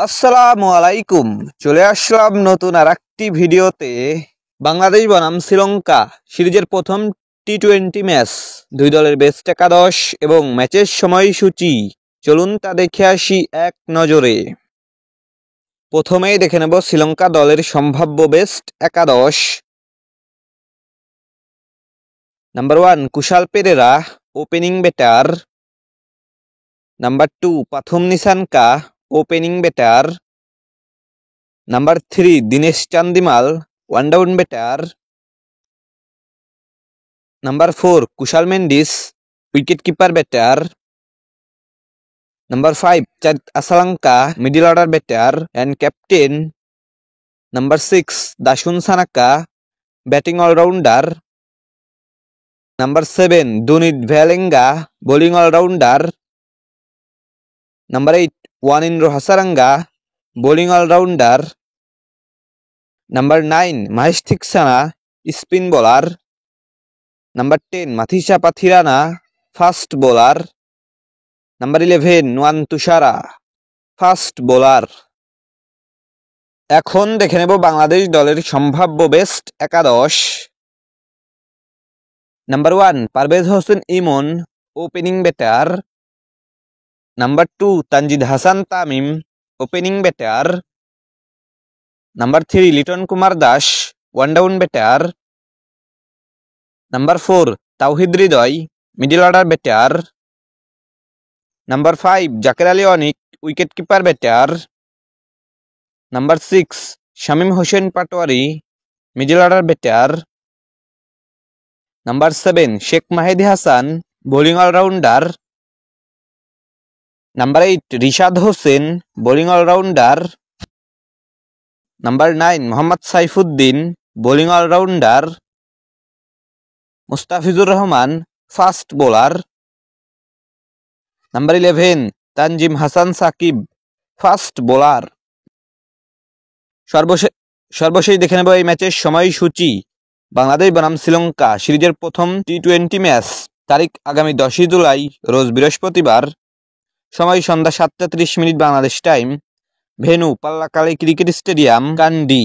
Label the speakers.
Speaker 1: আসসালামু আলাইকুম। চলে আসলাম নতুন আরেকটি ভিডিওতে। বাংলাদেশ বনাম শ্রীলঙ্কা সিরিজের প্রথম টি-20 ম্যাচ, দুই দলের বেস্ট একাদশ এবং ম্যাচের সময়সূচি চলুন তা দেখে আসি এক নজরে। প্রথমেই দেখে নেব শ্রীলঙ্কা দলের সম্ভাব্য বেস্ট একাদশ। Number 1 Kusal Perera, opening batter. Number 2 Pathum Nissanka, opening batter. Number 3 Dinesh Chandimal, one down batter. Number 4 Kusal Mendis, wicket keeper batter. Number 5 Charith Asalanka, middle order batter and captain. Number 6 Dasun Shanaka, batting allrounder. Number 7 Dunith ভ্যালেঙ্গা, bowling allrounder. Number 8 Wanindu Hasaranga, bowling allrounder. Number 9 Maheesh Theekshana, spin bowler. Number 10 Matheesha Pathirana, fast bowler. Number 11 Nuwan Thushara, fast bowler. এখন দেখে নেব বাংলাদেশ দলের সম্ভাব্য best একাদশ। Number 1 Parvez Hossain Emon, opening batter. Number 2 Tanzid Hasan Tamim, opening batter. Number 3 Litton Kumar Das, one down batter. Number 4 Towhid Hridoy, middle order batter. Number 5 Jaker Ali Anik, wicket keeper batter. Number 6 Shamim Hossain Patwari, middle order batter. Number 7 Sheikh Mahedi Hasan, bowling allrounder. Number 8 Rishad Hossain, bowling allrounder. Number 9 Mohammad Saifuddin, bowling allrounder. Mustafizur Rahman, fast bowler. Number 11 Tanzim Hasan Sakib, fast bowler. সর্বশেষ দেখে নেব এই ম্যাচের সময়সূচি। বাংলাদেশ বনাম শ্রীলঙ্কা সিরিজের প্রথম টি-20 match, তারিখ আগামী 10 জুলাই, রোজ বৃহস্পতিবার। সময় সন্ধ্যা 7টা 30 মিনিট Bangladesh time. Venue Pallekele cricket stadium, candy.